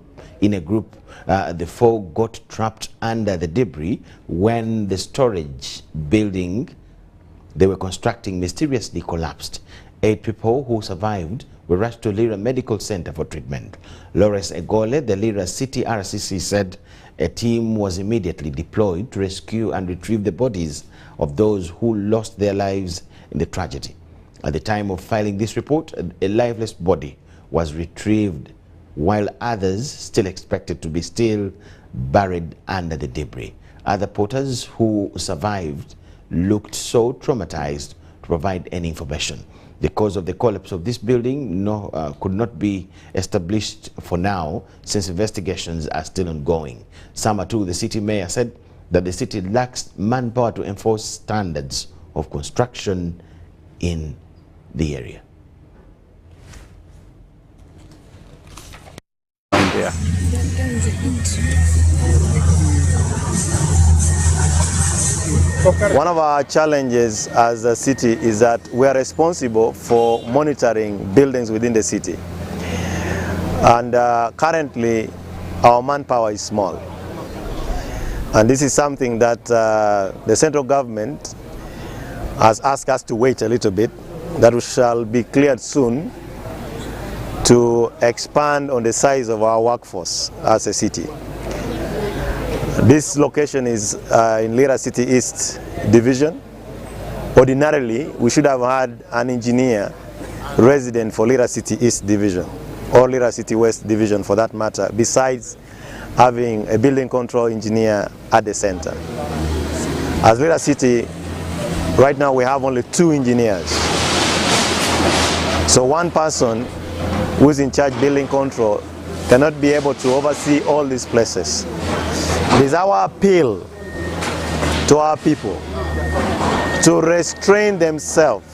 The 4 got trapped under the debris when the storage building they were constructing mysteriously collapsed. 8 people who survived were rushed to Lira Medical Center for treatment. Lawrence Egole, the Lira City RCC, said a team was immediately deployed to rescue and retrieve the bodies of those who lost their lives in the tragedy. At the time of filing this report, a lifeless body was retrieved, while others still expected to be still buried under the debris. Other porters who survived looked so traumatized to provide any information. The cause of the collapse of this building could not be established for now, since investigations are still ongoing. Samatu, the city mayor, said that the city lacks manpower to enforce standards of construction in the area. One of our challenges as a city is that we are responsible for monitoring buildings within the city. And currently, our manpower is small. And this is something that the central government has asked us to wait a little bit, that we shall be cleared soon to expand on the size of our workforce as a city. This location is in Lira City East Division. Ordinarily, we should have had an engineer resident for Lira City East Division, or Lira City West Division for that matter, besides having a building control engineer at the center. As Lira City, right now we have only 2 engineers. So one person who is in charge building control cannot be able to oversee all these places. It is our appeal to our people to restrain themselves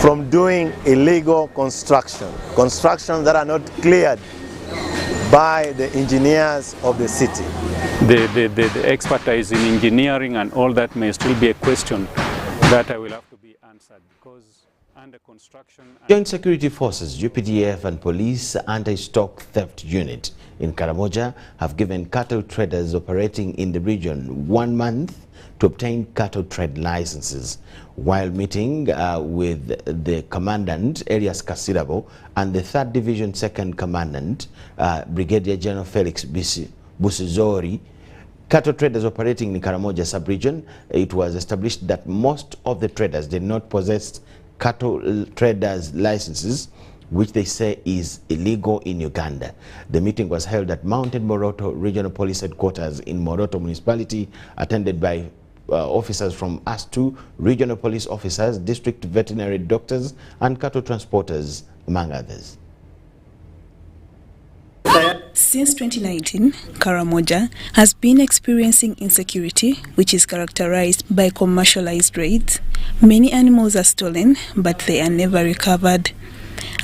from doing illegal constructions that are not cleared by the engineers of the city. The expertise in engineering and all that may still be a question that I will have to be answered, because under construction... Joint Security Forces, UPDF and Police Anti-Stock Theft Unit in Karamoja have given cattle traders operating in the region 1 month to obtain cattle trade licenses. While meeting with the Commandant, Elias Kasirabo, and the 3rd Division 2nd Commandant, Brigadier General Felix Busizori, cattle traders operating in Karamoja sub-region, it was established that most of the traders did not possess cattle traders licenses, which they say is illegal in Uganda. The meeting was held at Mountain Moroto Regional Police Headquarters in Moroto Municipality, attended by officers from AS2, regional police officers, district veterinary doctors, and cattle transporters, among others. Since 2019, Karamoja has been experiencing insecurity, which is characterized by commercialized raids. Many animals are stolen, but they are never recovered.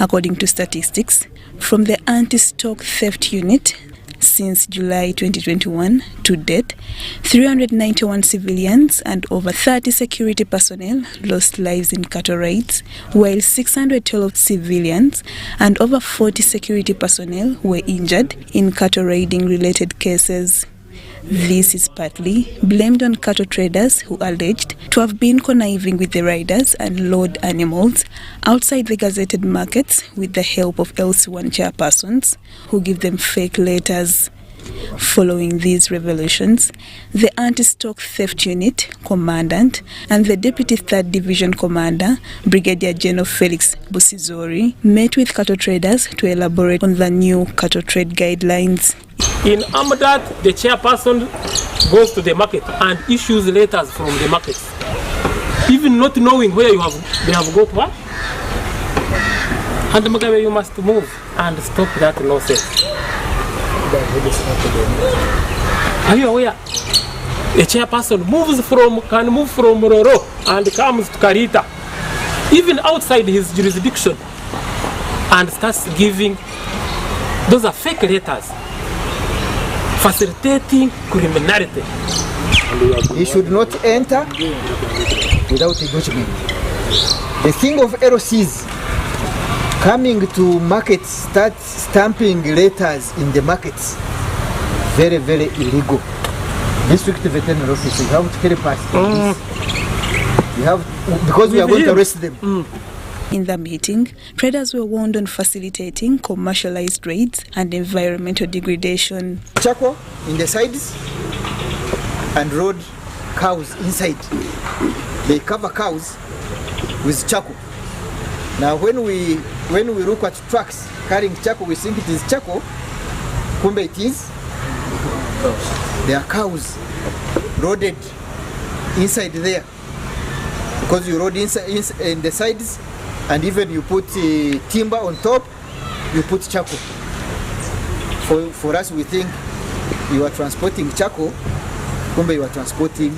According to statistics from the Anti-Stock Theft Unit, Since July 2021 to date, 391 civilians and over 30 security personnel lost lives in cattle raids, while 612 civilians and over 40 security personnel were injured in cattle raiding related cases. This is partly blamed on cattle traders who alleged to have been conniving with the riders and load animals outside the gazetted markets with the help of LC1 chairpersons who give them fake letters. Following these revelations, the Anti-Stock Theft Unit Commandant and the Deputy 3rd Division Commander, Brigadier General Felix Busizori, met with cattle traders to elaborate on the new cattle trade guidelines. In Amadat, the chairperson goes to the market and issues letters from the markets, even not knowing where they have got what. And Mugabe, you must move and stop that nonsense. Are you aware? A chairperson can move from Roro and comes to Karita, even outside his jurisdiction, and starts giving. Those are fake letters, facilitating criminality. He should not enter without a document. The thing of LCs coming to markets, start stamping letters in the markets, very, very illegal. District veterinary officer, you have to help us. You have, because we are going to arrest them. In the meeting, traders were warned on facilitating commercialized raids and environmental degradation. Charcoal in the sides and road cows inside. They cover cows with charcoal. Now when we look at trucks carrying charcoal, we think it is charcoal. Kumbe it is. There are cows loaded inside there. Because you load inside in the sides, and even you put timber on top, you put charcoal. For us, we think you are transporting charcoal, kumbe you are transporting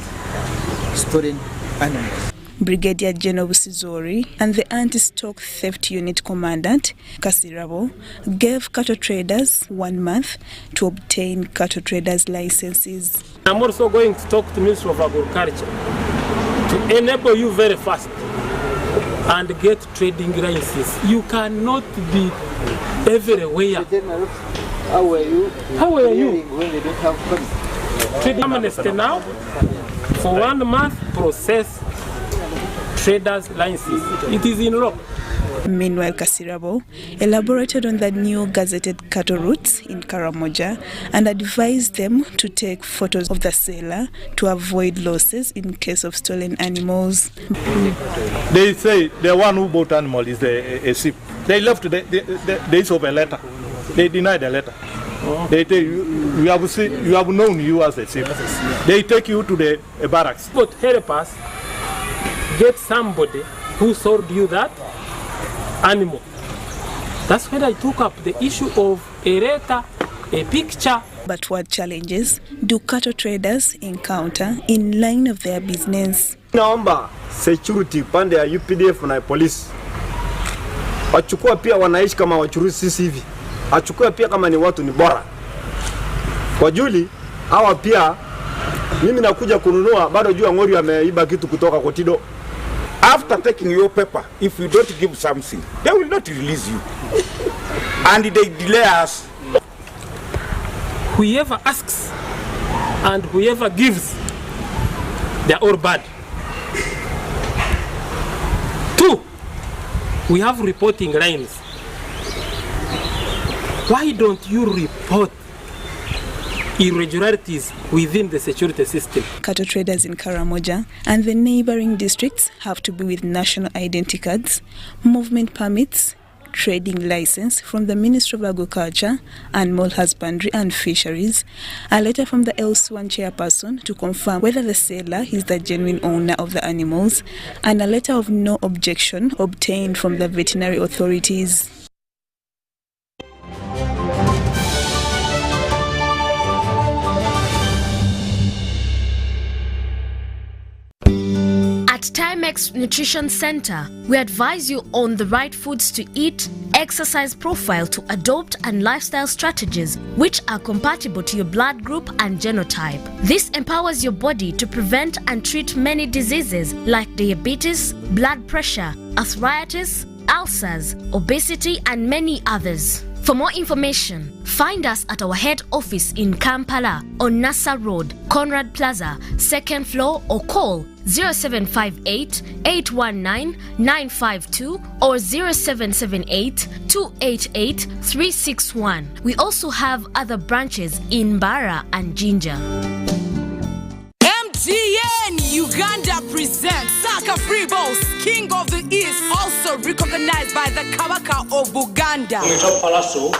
stolen animals. Brigadier General Busizori and the Anti-Stock Theft Unit Commandant, Kasirabo, gave cattle traders 1 month to obtain cattle traders' licenses. I'm also going to talk to the Ministry of Agriculture to enable you very fast and get trading licenses. You cannot be everywhere. How are you? How are you? When they don't have funds. Trade amnesty now for 1 month process traders' licenses. It is in law. Meanwhile, Kasirabo elaborated on the new gazetted cattle routes in Karamoja and advised them to take photos of the seller to avoid losses in case of stolen animals. They say the one who bought animal is a sheep. They left the issue of a letter. They deny the letter. They tell you have known you as a sheep. They take you to a barracks. But help us get somebody who sold you that animal. That's when I took up the issue of a letter, a picture. But what challenges do cattle traders encounter in line of their business? Naomba security pande ya UPDF na police wachukua pia wanaishi kama wachuruzi sisi hivi, achukua pia kama ni watu ni bora kwa juli hawa pia. Mimi nakuja kununua bado jua ngori ameiba kitu kutoka Kotido. After taking your paper, if you don't give something, they will not release you. And they delay us. Whoever asks and whoever gives, they are all bad. 2, we have reporting lines. Why don't you report irregularities within the security system? Cattle traders in Karamoja and the neighboring districts have to be with national identity cards, movement permits, trading license from the Ministry of Agriculture, Animal Husbandry and Fisheries, a letter from the LC1 chairperson to confirm whether the seller is the genuine owner of the animals, and a letter of no objection obtained from the veterinary authorities. At Timex Nutrition Center, we advise you on the right foods to eat exercise profile to adopt and lifestyle strategies which are compatible to your blood group and genotype. This empowers your body to prevent and treat many diseases like diabetes, blood pressure, arthritis, ulcers, obesity, and many others. For more information, find us at our head office in Kampala on Nassa Road, Conrad Plaza, 2nd floor, or call 0758 819 952 or 0778 288 361. We also have other branches in Mbara and Jinja. MTN Uganda presents Saka Freeballs, King of the East, also recognized by the Kabaka of Uganda. Palazzo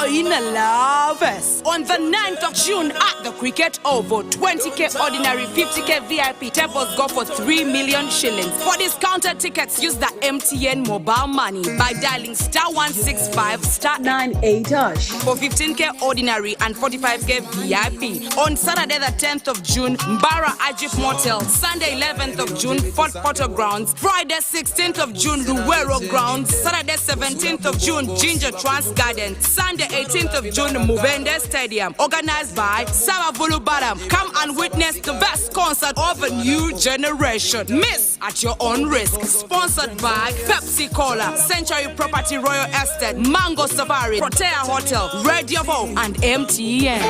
in Laves on the 9th of June at the Cricket Oval. 20k ordinary, 50k VIP. Tables go for 3 million shillings. For discounted tickets, use the MTN mobile money by dialing *165 *98#. For 15k ordinary and 45k VIP. On Saturday the 10th of June, Mbara Ajip Motel. Sunday 11th of June, Fort Portal Grounds. Friday 16th of June, Luwero Grounds. Saturday 17th of June, Ginger Trans Garden. Sunday 18th of June, Mubende Stadium. Organized by Savavulu Badam. Come and witness the best concert of a new generation. Miss at your own risk. Sponsored by Pepsi Cola, Century Property Royal Estate, Mango Safari, Protea Hotel, Radio Vogue, and MTN.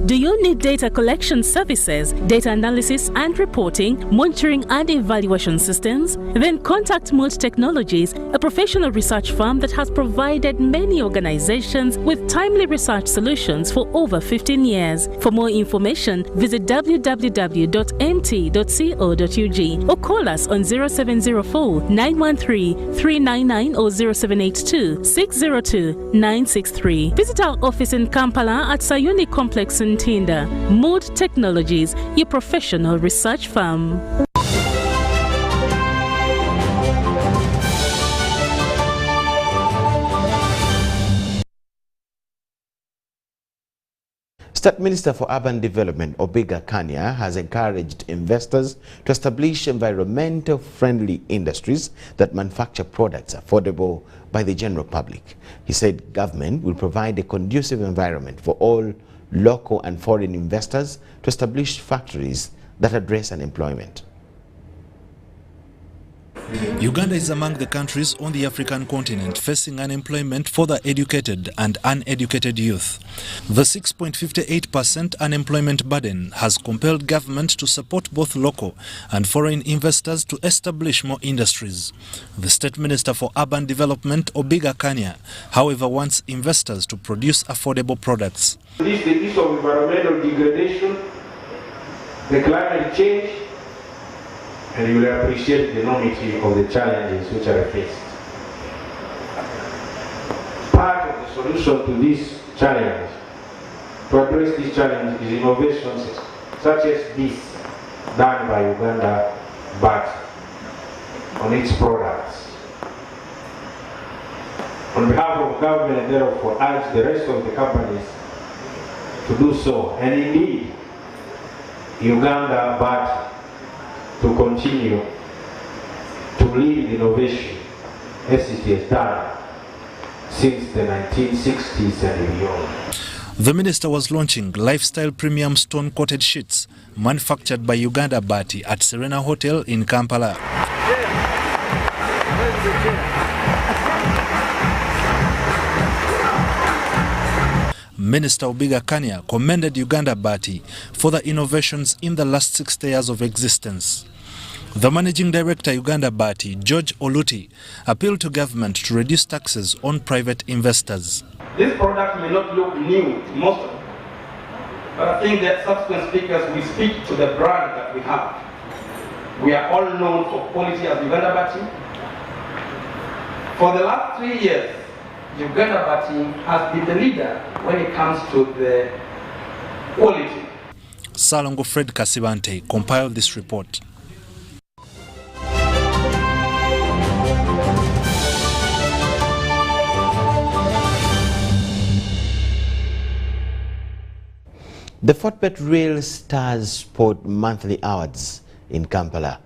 Do you need data collection services, data analysis and reporting, monitoring and evaluation systems? Then contact Multi Technologies, a professional research firm that has provided many organizations with timely research solutions for over 15 years. For more information, visit www.mt.co.ug or call us on 0704 913 399 or 0782 602 963. Visit our office in Kampala at Sayuni Complex in Tinda. Mood Technologies, your professional research firm. State Minister for Urban Development, Obiga Kanya, has encouraged investors to establish environmental-friendly industries that manufacture products affordable by the general public. He said government will provide a conducive environment for all local and foreign investors to establish factories that address unemployment. Uganda is among the countries on the African continent facing unemployment for the educated and uneducated youth. The 6.58% unemployment burden has compelled government to support both local and foreign investors to establish more industries. The State Minister for Urban Development, Obiga Kanya, however, wants investors to produce affordable products. This is the issue of environmental degradation, the climate change, and you will appreciate the enormity of the challenges which are faced. Part of the solution to this challenge, to address this challenge, is innovations such as this done by Uganda, but on its products. On behalf of government, therefore, urge the rest of the companies to do so, and indeed, Uganda, but to continue to lead innovation as it has done since the 1960s and beyond. The minister was launching lifestyle premium stone-coated sheets manufactured by Uganda-DRC at Serena Hotel in Kampala. Minister Obiga Kanya commended Uganda-DRC for the innovations in the last 60 years of existence. The Managing Director Uganda-DRC, George Oluti, appealed to government to reduce taxes on private investors. This product may not look new to most of them, but I think that subsequent speakers will speak to the brand that we have. We are all known for quality as Uganda-DRC. For the last 3 years, Uganda-DRC has been the leader when it comes to the quality. Salongo Fred Kasibante compiled this report. The Fortbet Rail Stars Sport Monthly Awards in Kampala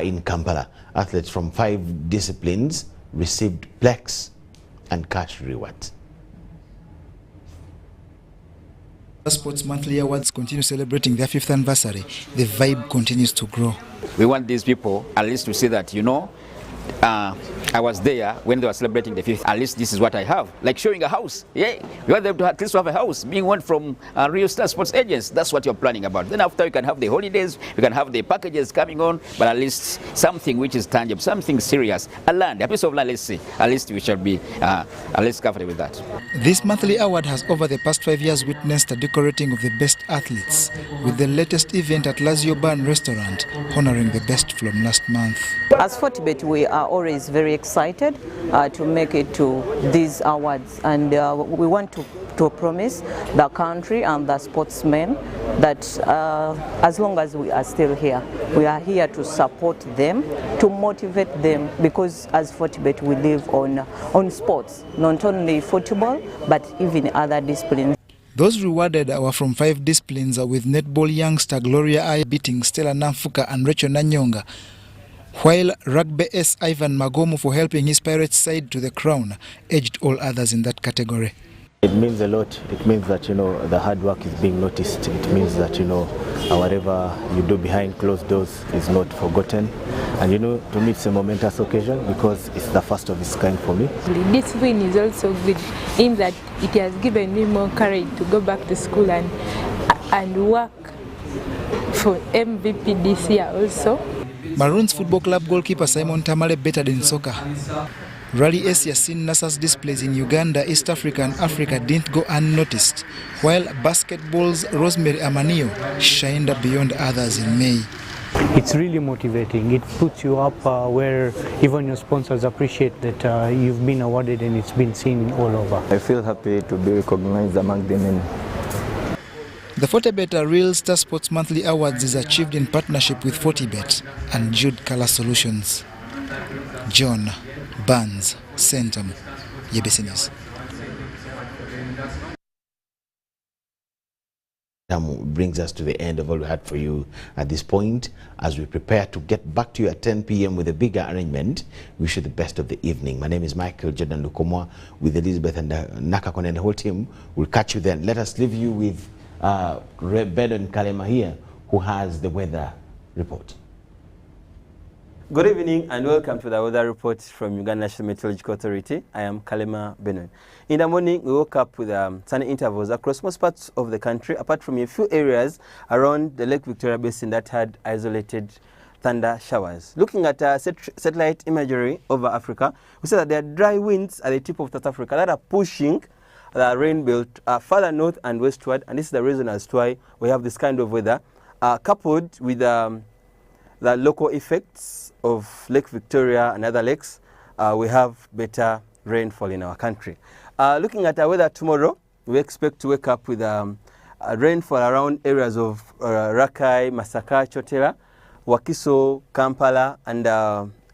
in Kampala. Athletes from 5 disciplines received plaques and cash rewards. Sports Monthly Awards continue celebrating their 5th anniversary. The vibe continues to grow. We want these people at least to see that, you know, I was there when they were celebrating the 5th. At least this is what I have. Like showing a house. Yeah, we want them to at least have a house. Being one from Real Star Sports Agents. That's what you're planning about. Then after you can have the holidays, you can have the packages coming on, but at least something which is tangible, something serious. A land, a piece of land, let's see. At least we shall be at least covered with that. This monthly award has over the past 5 years witnessed a decorating of the best athletes, with the latest event at Lazio Bar and Restaurant honoring the best from last month. As Fortibet, we are always very excited to make it to these awards, and we want to promise the country and the sportsmen that as long as we are still here, we are here to support them, to motivate them, because as Fortibet we live on sports, not only football but even other disciplines. Those rewarded were from 5 disciplines, with netball youngster Gloria I beating Stella Namfuka and Rachel Nanyonga, while rugby S Ivan Magomo, for helping his Pirates side to the crown, edged all others in that category. It means a lot. It means that, you know, the hard work is being noticed. It means that, you know, whatever you do behind closed doors is not forgotten. And, you know, to me it's a momentous occasion because it's the first of its kind for me. This win is also good in that it has given me more courage to go back to school and work for MVP this year also. Maroons Football Club goalkeeper Simon Tamale bettered in soccer. Rally Asia seen NASA's displays in Uganda, East Africa and Africa didn't go unnoticed, while basketball's Rosemary Amanio shined beyond others in May. It's really motivating. It puts you up where even your sponsors appreciate that you've been awarded and it's been seen all over. I feel happy to be recognized among the many. The Fortibet Real Star Sports Monthly Awards is achieved in partnership with Fortibet and Jude Color Solutions. John Barnes, Centum, YBC News. Brings us to the end of all we had for you at this point. As we prepare to get back to you at 10 p.m. with a bigger arrangement, wish you the best of the evening. My name is Micheal Jordan Lukomwa with Elizabeth and Nakakon and the whole team. We'll catch you then. Let us leave you with Bedon Kalema here, who has the weather report. Good evening and welcome to the weather report from Uganda National Meteorological Authority. I am Kalema Benon. In the morning, we woke up with sunny intervals across most parts of the country, apart from a few areas around the Lake Victoria Basin that had isolated thunder showers. Looking at satellite imagery over Africa, we see that there are dry winds at the tip of South Africa that are pushing the rain belt further north and westward, and this is the reason as to why we have this kind of weather, coupled with the local effects of Lake Victoria and other lakes. We have better rainfall in our country. Looking at our weather tomorrow, we expect to wake up with rainfall around areas of Rakai, Masaka, Chotera, Wakiso, Kampala, and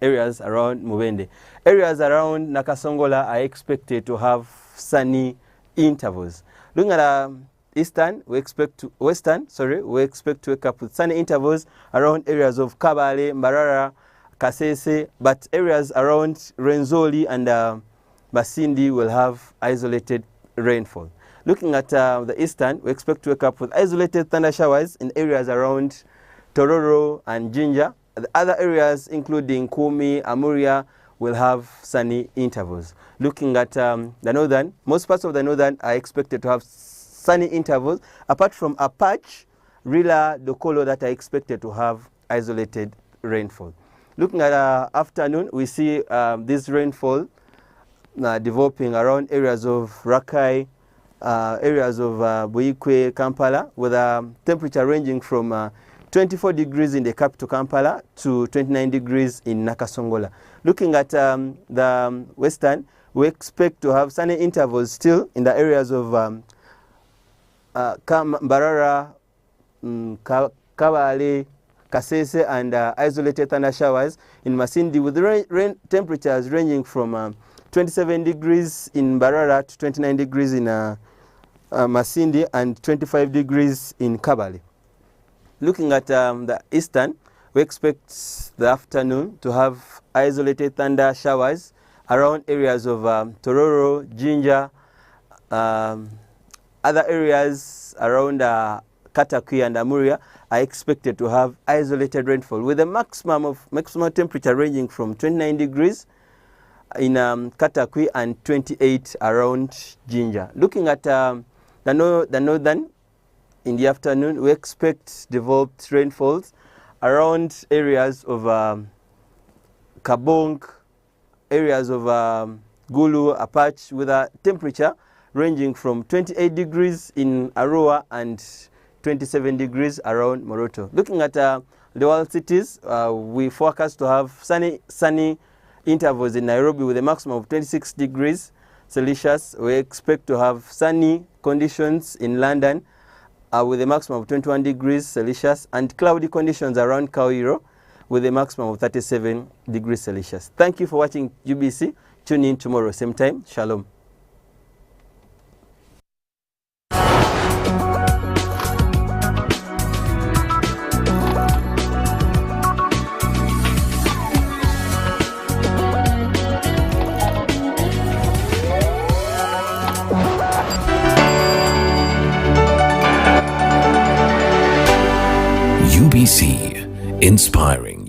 areas around Mubende. Areas around Nakasongola are expected to have sunny intervals. Looking at Western, we expect to wake up with sunny intervals around areas of Kabale, Mbarara, Kasese, but areas around Renzoli and Masindi will have isolated rainfall. Looking at the Eastern, we expect to wake up with isolated thunder showers in areas around Tororo and Jinja. The other areas, including Kumi, Amuria, will have sunny intervals. Looking at the northern, most parts of the northern are expected to have sunny intervals, apart from a patch, Rila, Dokolo, that are expected to have isolated rainfall. Looking at afternoon, we see this rainfall developing around areas of Rakai, areas of Buikwe, Kampala, with a temperature ranging from 24 degrees in the capital Kampala to 29 degrees in Nakasongola. Looking at the western, we expect to have sunny intervals still in the areas of Mbarara, Kabale, Kasese, and isolated thunder showers in Masindi, with rain temperatures ranging from 27 degrees in Mbarara to 29 degrees in Masindi and 25 degrees in Kabale. Looking at the eastern, we expect the afternoon to have isolated thunder showers around areas of Tororo, Jinja, other areas around Katakwi and Amuria are expected to have isolated rainfall with a maximum temperature ranging from 29 degrees in Katakwi and 28 around Jinja. Looking at the northern, in the afternoon, we expect developed rainfalls around areas of Kabong, areas of Gulu, Apache, with a temperature ranging from 28 degrees in Arua and 27 degrees around Moroto. Looking at the world cities, we forecast to have sunny intervals in Nairobi with a maximum of 26 degrees Celsius. We expect to have sunny conditions in London with a maximum of 21 degrees Celsius and cloudy conditions around Cairo with a maximum of 37 degrees Celsius. Thank you for watching UBC. Tune in tomorrow, same time. Shalom. UBC, inspiring